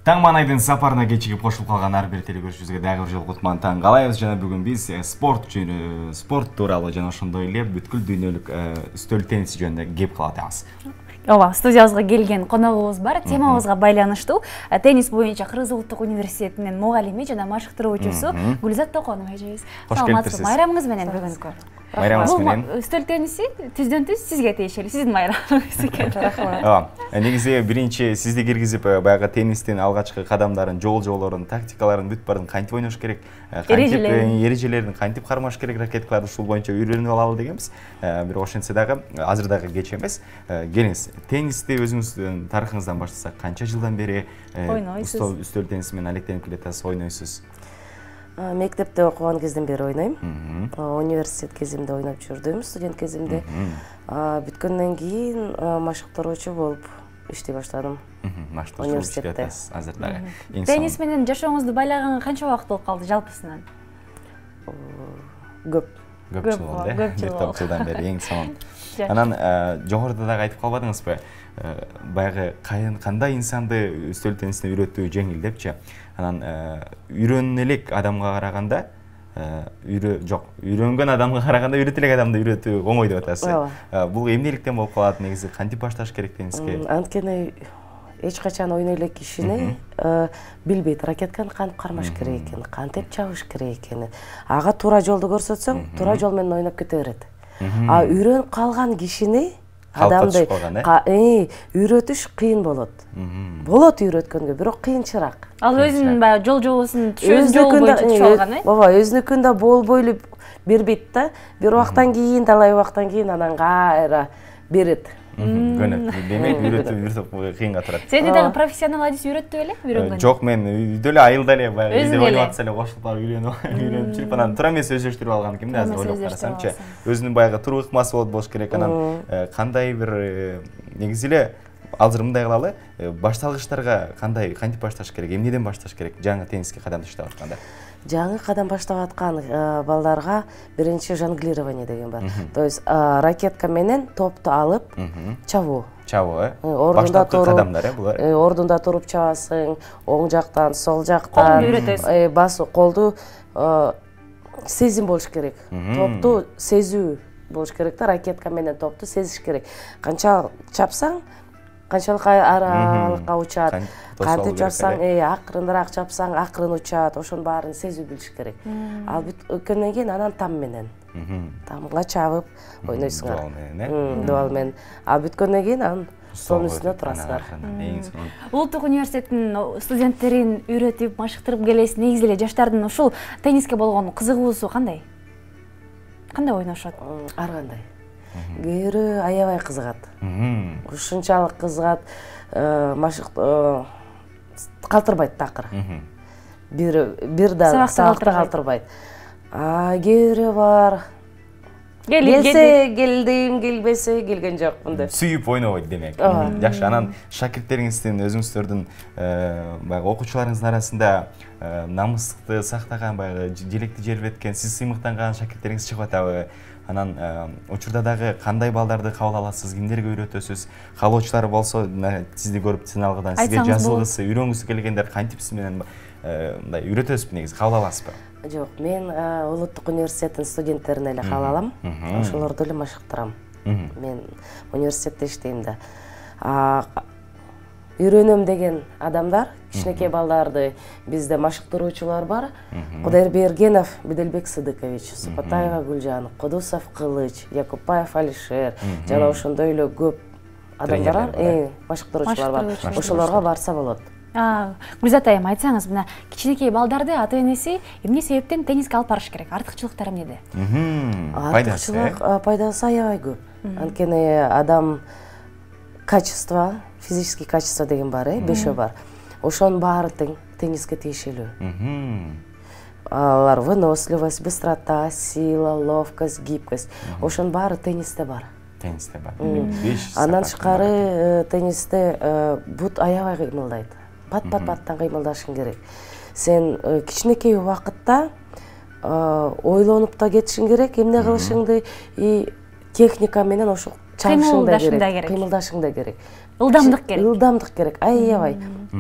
Таң Манайдын сапарына кечигип кошулуп калган ар бир телекөрүүчүбүзгө дагы бир жолу кутман таң калайбыз. Жана бүгүн биз спорт тууралуу жана ошондой эле бүткүл дүйнөлүк үстөл тенниси жөнүндө кеп кылып атабыз. Ооба, студиябызга келген коногубуз бар. Темабызга байланыштуу теннис боюнча Кыргыз Улуттук университетинин мугалими жана машыктыруучусу Гүлзат Токонова эжебиз. Саламатсызбы? Майрамыңыз менен бүгүнкү. Майрамыңыз менен. Үстөл тенниси түздөн түз сизге тиешелүү, сиздин майрамыңыз экен. Рахмат. Ооба. Негизи биринчи сизди киргизип баягы теннистин алгачкы кадамдарын, жолдорун, тактикаларын бүт баарын кантип ойнош керек, эрежелерин кантип кармаш керек, ракеткаларды ушул боюнча үйрөнүп алалы дегенбиз. Бирок ошентсе дагы азыр дагы кеч эмес. Келиңиз, теннисти өзүңүздүн тарыхыңыздан баштасак, канча жылдан бери үстөл тенниси менен алектенип келатасыз, ойнойсуз? Мектепте окуган кезден бери ойнойм. Университет кезимде ойноп жүрдүм, студент кезимде. Бүткөндөн кийин машыктыруучу болуп иштей баштадым. Университетте азыр дагы. Теннис менен жашооңузду байлаганга канча убакыт болуп калды жалпысынан? Көп. Көп жыл болду, бир топ жылдан бери эң сонун. Анан жогоруда дагы айтып калбадыңызбы? Баягы кандай инсанды үстөл теннисине үйрөтүү жеңил депчи. Анан үйрөнүн элек адамга караганда үйрөнгөн адамга караганда үйрөтө элек адамды үйрөтүү оңой деп атасыз. Бул эмнеликтен болуп калат, негизи кантип башташ керек тенниске? Анткени эч качан ойной элек кишини билбейт ракетканы кантип кармаш керек экенин, кантип чабыш керек экенин. Ага туура жолду көрсөтсөң, туура жол менен ойноп кете берет. Үйрөнүп калган кишини адамды үйрөтүш кыйын болот. Болот үйрөткөнгө, бирок кыйынчыраак. Ал өзүнүн баягы жолжобусун түшүн жолу боюнча түшүп алган, Ооба, өзүнүкүндө болбойлу бербейт да. Бир убактан кийин, талай убактан кийин анан кайра берет. Көнөт. Демек үйрөтүп кыйынга турат. Сени дагы профессионал адис үйрөттү беле, үйрөнгөн? Жок, мен үйдө эле айылда эле баягы үйдө ойноп атса эле кошулуп барып үйрөнүп жүрүп анан туура эмес өздөштүрүп алган экен да, азыр ойлоп карасамчы. Өзүнүн баягы туруу ыкмасы болуш керек. Анан кандай бир негизи эле азыр мындай кылалы, башталгычтарга кантип башташ керек, эмнеден башташ керек жаңы тенниске кадам таштап атканда? Жаңы кадам баштап аткан балдарга биринчи жонглирование деген бар. То есть ракетка менен топту алып чабуу. Чабуу, баштапкы кадамдар, булар. Ордунда туруп чабасың, оң жактан, сол жактан. Колду үйрөтөсүң. Басуу, колду сезим болуш керек. Топту сезүү болуш керек да, ракетка менен топту сезиш керек. Канча чапсаң, канчалык аралыкка учат, кантип чапсаң, акырыныраак чапсаң, акырын учат, ошонун баарын сезүү билиш керек. Ал бүткөндөн кийин анан там менен, тамга чабып ойнойсуңар. Дуал менен. А бүткөндөн кийин анан сонун үстүнө турасыңар. Улуттук университеттин студенттерин үйрөтүп, машыктырып келесиз. Негизи эле жаштардын ушул тенниске болгон кызыгуусу кандай? Кандай ойношот? Ар кандай. Кээбирөө аябай кызыгат. Ушунчалык кызыгат, калтырбайт такыр. Бир да сабакты калтырбайт. Кээбирөө бар. Келсе келдим, келбесе келген жокмун деп. Сүйүп ойнобойт демек. Жакшы, анан шакирттериңиздин, өзүңүздөрдүн баягы окуучуларыңыздын арасында намысты сактаган, баягы желекти желбеткен, сиз сыймыктанган шакирттериңиз чыгып атабы? Анан учурда дагы кандай балдарды кабыл аласыз, кимдерге үйрөтөсүз? Каалоочулар болсо, сизди көрүп сыналгыдан сизге жазылгысы, үйрөнгүсү келгендер кантип сиз менен мындай үйрөтөсүзбү, негизи кабыл аласызбы? Жок, мен Улуттук университеттин студенттерин эле кабыл алам. Ошолорду эле машыктырам. Мен университетте иштейм да. Үйрөнөм деген адамдар, кичинекей балдарды бизде машыктыруучулар бар. Кудайбергенов Беделбек Сыдыкович, Супатаева Гүлжан, Кудусов Кылыч, Якупаев Алишер, жана ошондой эле көп адамдар бар, машыктыруучулар бар. Ошолорго барса болот. Гүлзат айым, айтсаңыз, мына кичинекей балдарды ата-энеси эмне себептен тенниске алып барыш керек? Артыкчылыктары эмнеде? Пайдасы аябай көп. Анткени адам качество, физический качество деген бар, 5 бар. Ошонун баары тенниске тиешелүү. Алар выносливость, быстрота, сила, ловкость, гибкость. Ошонун баары теннисте бар. Теннисте бар. Андан тышкары теннисте бут аябай кыймылдайт. Бат-баттан кыймылдашың керек. Сен кичинекей убакытта ойлонуп да кетишиң керек, эмне кылышыңды, техника менен ошо чабышың да керек, кыймылдашың да керек. Ылдамдык керек. Ылдамдык керек. Аябай.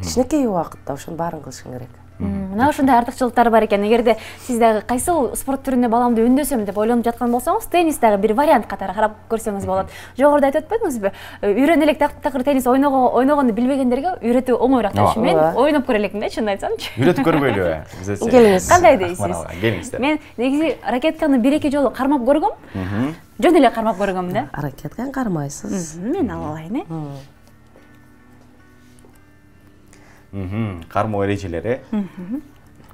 Кичинекей убакытта ошону баарын кылышың керек. Мына ушундай артыкчылыктары бар экен. Эгерде сиз дагы кайсыл спорт түрүнө баламды өндөсөм деп ойлонуп жаткан болсоңуз, теннис дагы бир вариант катары карап көрсөңүз болот. Жогоруда айтып өтпөдүңүзбү? Үйрөнө элек такыр теннис ойногонду билбегендерге үйрөтүү оңоюраак да. Мен ойноп көрө элекмин да, чынын айтсамчы. Үйрөтүп көрбөйлүбү? Келиңиз. Кандай дейсиз? Келиңиздер. Мен негизи ракетканы 1-2 жолу кармап көргөм. Жөн эле кармап көргөм да. Ракетканы кармайсыз. Мен ала алайын, Кармоо эрежелери.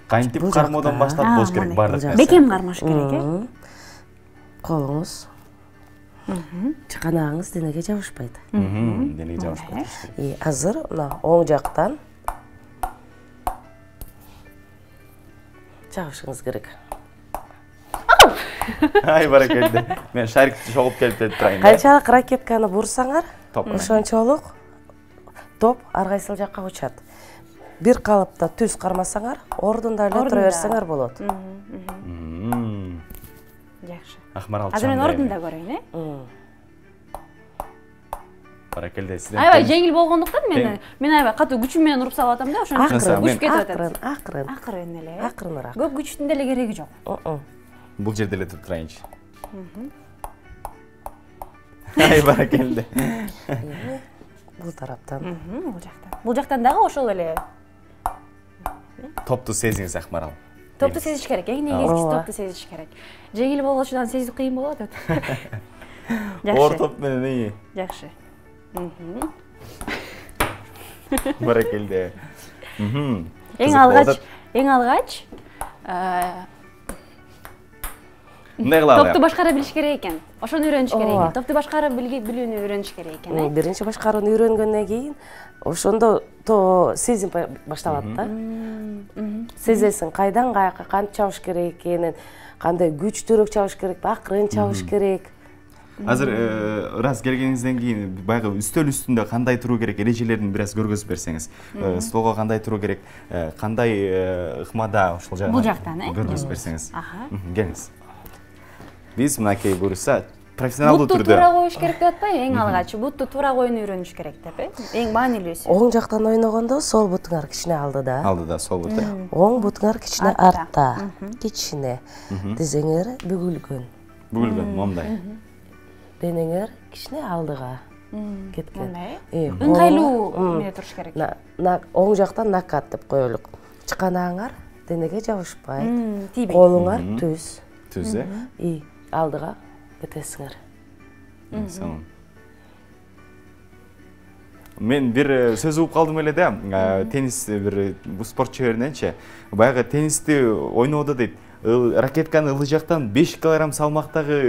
Кантип кармоодон баштап болуш керек баардык? Бекем кармаш керек, Колуңуз, чаканагыңыз денеге жабышпайт. Денеге жабышпайт. Азыр мына оң жактан жабышыңыз керек. Ай баракелде. Мен шарикти чогуп келип турайын. Канчалык ракетканы бурсаңар, ошончолук топ ар кайсыл жакка учат. Бир калыпта түз кармасаңар, ордунда эле тура берсеңер болот. Жакшы. Акмарал Азыр мен ордунда көрөйүн, Баракелде сизден. Аябай жеңил болгондуктан мен аябай катуу күчүм менен уруп салып атам да, ошону учуп кетип атат. Акырын эле. Акырыныраак. Көп күчтүн деле кереги жок. Бул жерде эле туруп турайынчы. Ай баракелде. Бул тараптан. Бул жактан дагы ошол эле. Топту сезиңиз, Акмарал. Топту сезиш керек, эң негизгиси топту сезиш керек. Жеңил болгочудан сезүү кыйын болот. Оор топ менен Жакшы. Баракелде. Эң алгач Мындай кылалы. Топту башкара билиш керек экен. Ошону үйрөнүш керек экен. Топту башкара билүүнү үйрөнүш керек экен. Биринчи башкарууну үйрөнгөндөн кийин ошондо сезим башталат да. Сезесиң кайдан каяка кантип чабыш керек экенин, кандай күчтүүрөөк чабыш керек, акырын чабыш керек. Азыр раз келгениңизден кийин баягы үстөл үстүндө кандай туруу керек эрежелерин бир аз көргөзүп берсеңиз. Столго кандай туруу керек, кандай ыкмада ошол жагы. Бул жактан, көргөзүп берсеңиз. Келиңиз. Биз мынакей буюрса профессионалдуу түрдө. Бутту туура коюш керек деп атпайбы? Эң алгач бутту туура коюуну үйрөнүш керек деп, Эң маанилүүсү. Оң жактан ойногондо сол бутуңар кичине алдыда. Алдыда, сол буту. Оң бутуңар кичине артта. Кичине. Тизеңер бүгүлгөн. Бүгүлгөн, момундай. Денеңер кичине алдыга кеткен. Ыңгайлуу эмне туруш керек? Оң жактан накат деп коелук. Чыканаңар денеге жабышпай. Колуңар түз. Түз, Алдыга кетесиңер. Мен бир сөз угуп калдым эле да, теннис бир спорт чебериненчи, баягы теннисти ойноодо дейт, ракетканы ылдый жактан 5 килограмм салмактагы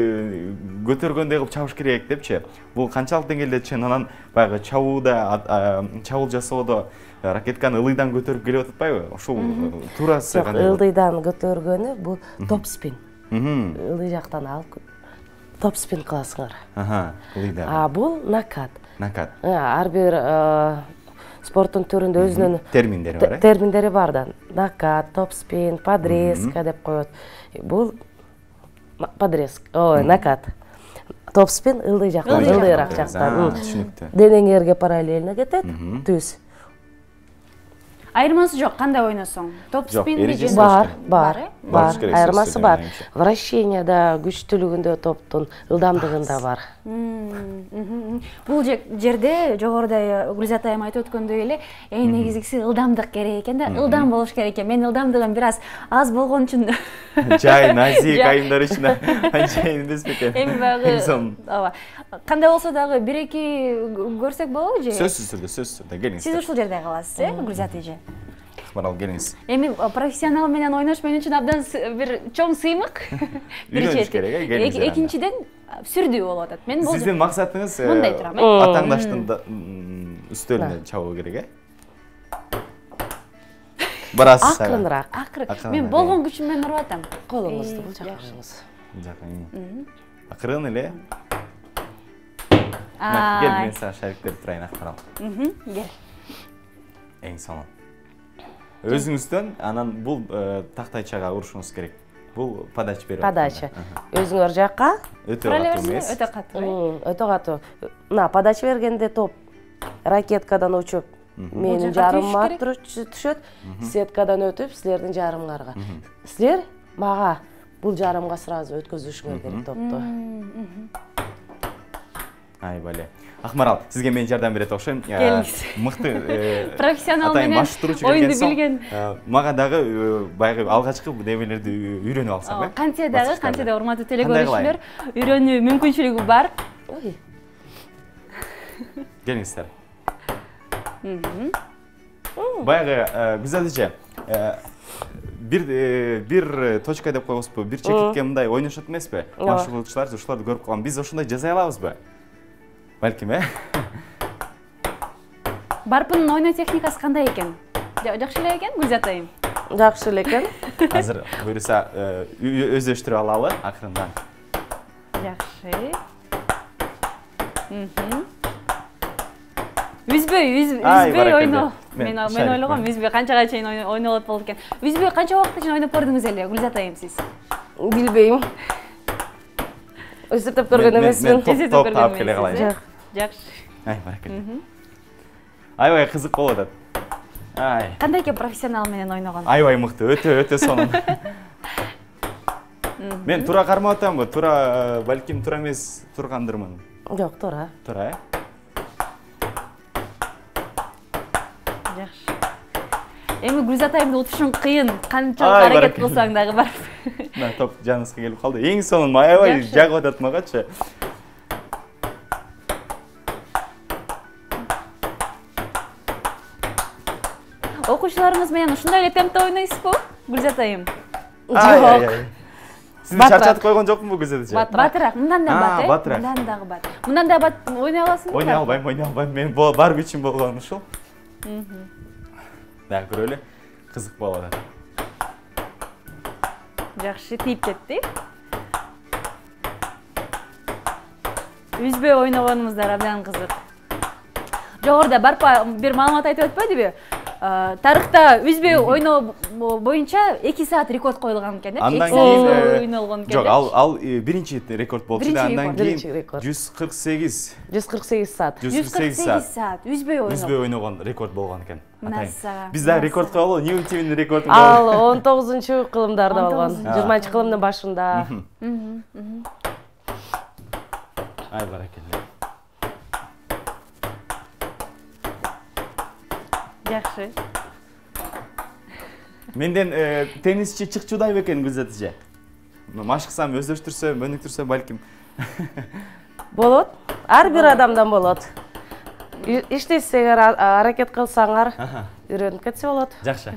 көтөргөндөй кылып чабыш керек депчи. Бул канчалык деңгээлде чын? Анан баягы чабуул жасоодо ракетканы ылдыйдан көтөрүп келип атпайбы? Ушул туурасы кандай? Ылдыйдан көтөргөнү бул топ спин. Ылдый жактан алып топ спин кыласыңар. Ылдыйда. Бул накат. Накат. Ар бир спорттун түрүндө өзүнүн терминдери бар. Терминдери бар да. Накат, топ спин, подрезка деп коет. Бул подрезка, накат. Топ спин ылдый жактан, ылдыйраак жактан. Түшүнүктүү. Денеңерге параллельно кетет, түз. Айырмасы жок, кандай ойносоң? Топ спинди же бар. Айырмасы бар. Вращенияда, күчтүүлүгүндө топтун, ылдамдыгында бар. Бул жерде жогоруда Гүлзат айым айтып өткөндөй эле, эң негизгиси ылдамдык керек экен да, ылдам болуш керек экен. Менин ылдамдыгым бир аз болгон үчүн жай назик айымдар үчүн анчайын эмес бекен. Эми баягы ооба. Кандай болсо дагы 1-2 көрсөк болобу же? Сөзсүз түрдө, келиңиз. Сиз ушул жерде каласыз, Гүлзат эже? Акмарал, келиңиз. Эми профессионал менен ойнош мен үчүн абдан бир чоң сыймык. Үйрөнүш керек, келиңиз. Экинчиден сүрдүү болуп атат. Мен бул сиздин максатыңыз мындай турам, атаңдаштын үстөлүнө чабуу керек, Барасыз. Акырыныраак. Мен болгон күчүм менен уруп атам. Колуңузду бул жака коюңуз. Акырын эле. Кел, мен сага шарик берип турайын, Акмарал. Кел. Эң сонун. Өзүңүздөн анан бул тактайчага урушуңуз керек. бул подача берип подача. Өзүңөр жакка өтө катуу эмес. өтө катуу. өтө катуу. Мына подача бергенде топ ракеткадан учуп менин жарымыма түшөт, сеткадан өтүп силердин жарымыңарга. Силер мага бул жарымга сразу өткөзүшүңөр керек топту. Айбале. Акмарал, сизге мен жардам берет окшойм. Мыкты профессионал менен оюнду билген. Мага дагы баягы алгачкы небелерди үйрөнүп алсам, э? Кантсе урматтуу теле көрүүчүлөр, үйрөнүү мүмкүнчүлүгү бар. Келиңиздер. Баягы Гүзел бир точка деп койбосузбу, бир чекитке мындай ойношот эмеспи? Машыгуулчулар ушуларды көрүп калган. Биз ошондой жасай алабызбы? Балким, э? Барпынын ойноо техникасы кандай экен? Жакшы эле экен, Гүлзат айым? Жакшы эле экен. Азыр буюрса өздөштүрүп алалы акырындан. Жакшы. Үзбөй ойноо. Мен ойлогом үзбөй канчага чейин ойнолот болот экен. Үзбөй канча убакыт үчүн ойноп көрдүңүз эле, Гүлзат айым сиз? Билбейм. Эсептеп көргөн эмесмин. Топ таап келе калайын. Жакшы. Ай, баракелде. Аябай кызык болуп атат. Ай. Кандай экен профессионал менен ойногон? Аябай мыкты, өтө сонун. Мен туура кармап атамбы? Туура, балким туура эмес тургандырмын. Жок, туура. Туура, э? Жакшы. Эми Гүлзат айымды утушуң кыйын, канчалык аракет кылсаң дагы бар. Мына топ жаныбызга келип калды. Эң сонун аябай жагып атат магачы. Окуучуларыңыз менен ушундай эле темпте ойнойсузбу, Гүлзат айым? Жок. Сизди чарчатып койгон жокмунбу, Гүзел эже? Батыраак, мындан да бат, э? Батыраак. Мындан дагы бат. Мындан да бат ойной аласыңбы? Ойной албайм. Мен бар күчүм болгон ушул. Дагы көрөлү. Кызык болуп атат. Жакшы, тийип кетти. Үзбөй ойногонуңуздар абдан кызык. Жогоруда барпа бир маалымат айтып өтпөдүбү? Тарыхта үзбөй ойноо боюнча 2 саат рекорд коюлган экен, э? 2 саат үзбөй ойнолгон экен. Жок, ал биринчи рекорд болчу да, андан кийин 148 саат. 148 саат үзбөй ойногон рекорд болгон экен. Мынаса. Биз да рекорд коелу, New TV'нин рекордун. Ал 19-кылымдарда болгон. 20-кылымдын башында. Ай, баракелде. Жакшы. Менден теннисчи чыкчудай бекен, Гүлзат эже. Машыксам, өздөштүрсөм, өнүктүрсөм балким. Болот. Ар бир адамдан болот. Иштесеңер, аракет кылсаңар, үйрөнүп кетсе болот. Жакшы.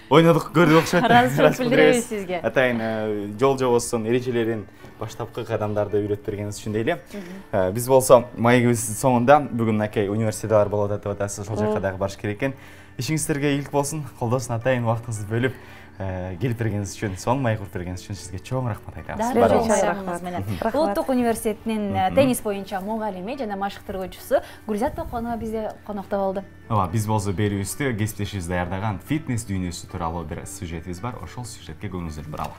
Ойнодук, көрдүк окшойт. Ыраазычылык билдиребиз сизге. Атайын жол жобосун, эрежелерин, баштапкы кадамдарды үйрөтүп бергениңиз үчүн дейли. Биз болсо маегибиз соңунда бүгүн акей университеттер болот деп атасыз, ошол жака дагы барыш керек экен. Ишиңиздерге ийгилик болсун. Колдосун атайын убактыңызды бөлүп келип бергениңиз үчүн, сонун маек куруп бергениңиз үчүн сизге чоң рахмат айтабыз. Улуттук университетинин теннис боюнча мугалими жана машыктыруучусу Гүлзат Токонова бизде конокто болду. Ооба, биз болсо берүүбүздө кесиптешибиз даярдаган фитнес дүйнөсү тууралуу бир сюжетибиз бар. Ошол сюжетке көңүлүңүздү буралы.